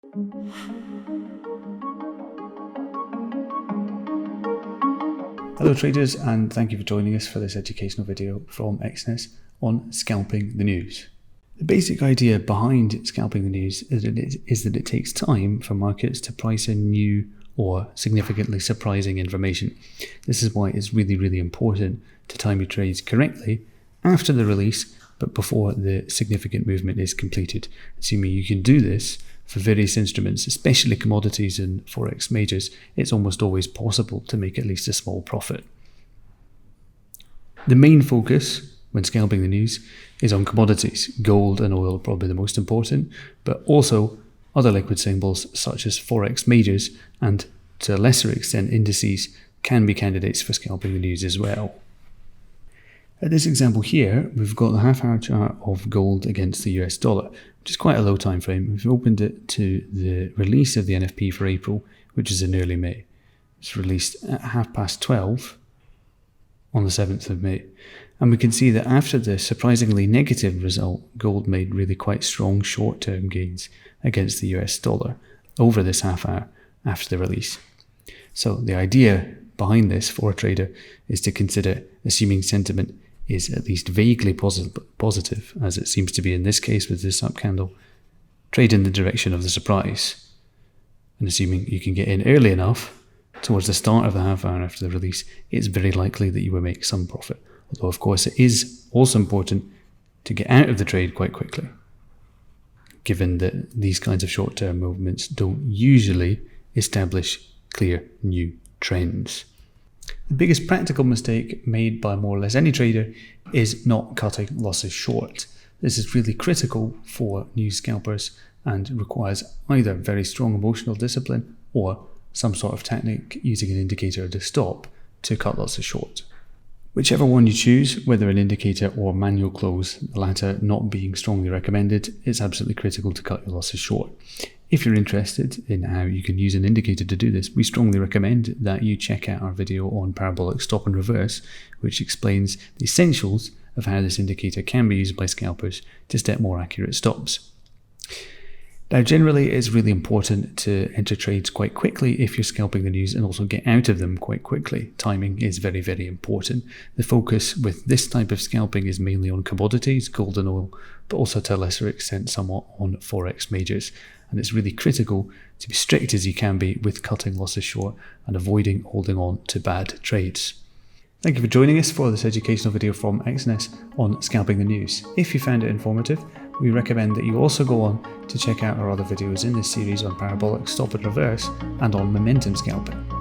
Hello traders, and thank you for joining us for this educational video from Exynos on scalping the news. The basic idea behind scalping the news is that it takes time for markets to price in new or significantly surprising information. This is why it's really important to time your trades correctly after the release, but before the significant movement is completed. Assuming you can do this for various instruments, especially commodities and forex majors, it's almost always possible to make at least a small profit. The main focus when scalping the news is on commodities. Gold and oil are probably the most important, but also other liquid symbols such as forex majors and, to a lesser extent, indices can be candidates for scalping the news as well. At this example here, we've got the half-hour chart of gold against the US dollar, which is quite a low time frame. We've opened it to the release of the NFP for April, which is in early May. It's released at 12:30 on the 7th of May. And we can see that after the surprisingly negative result, gold made really quite strong short-term gains against the US dollar over this half hour after the release. So the idea behind this for a trader is to consider assuming sentiment is at least vaguely positive, as it seems to be in this case with this up candle, trade in the direction of the surprise. And assuming you can get in early enough towards the start of the half hour after the release, it's very likely that you will make some profit. Although of course it is also important to get out of the trade quite quickly, given that these kinds of short-term movements don't usually establish clear new trends. The biggest practical mistake made by more or less any trader is not cutting losses short. This is really critical for new scalpers and requires either very strong emotional discipline or some sort of technique using an indicator to stop to cut losses short. Whichever one you choose, whether an indicator or manual close, the latter not being strongly recommended, it's absolutely critical to cut your losses short. If you're interested in how you can use an indicator to do this, we strongly recommend that you check out our video on parabolic stop and reverse, which explains the essentials of how this indicator can be used by scalpers to set more accurate stops. Now, generally, it's really important to enter trades quite quickly if you're scalping the news and also get out of them quite quickly. Timing is very important. The focus with this type of scalping is mainly on commodities, gold and oil, but also to a lesser extent somewhat on forex majors. And it's really critical to be strict as you can be with cutting losses short and avoiding holding on to bad trades. Thank you for joining us for this educational video from Exynos on scalping the news. If you found it informative, we recommend that you also go on to check out our other videos in this series on parabolic stop and reverse and on momentum scalping.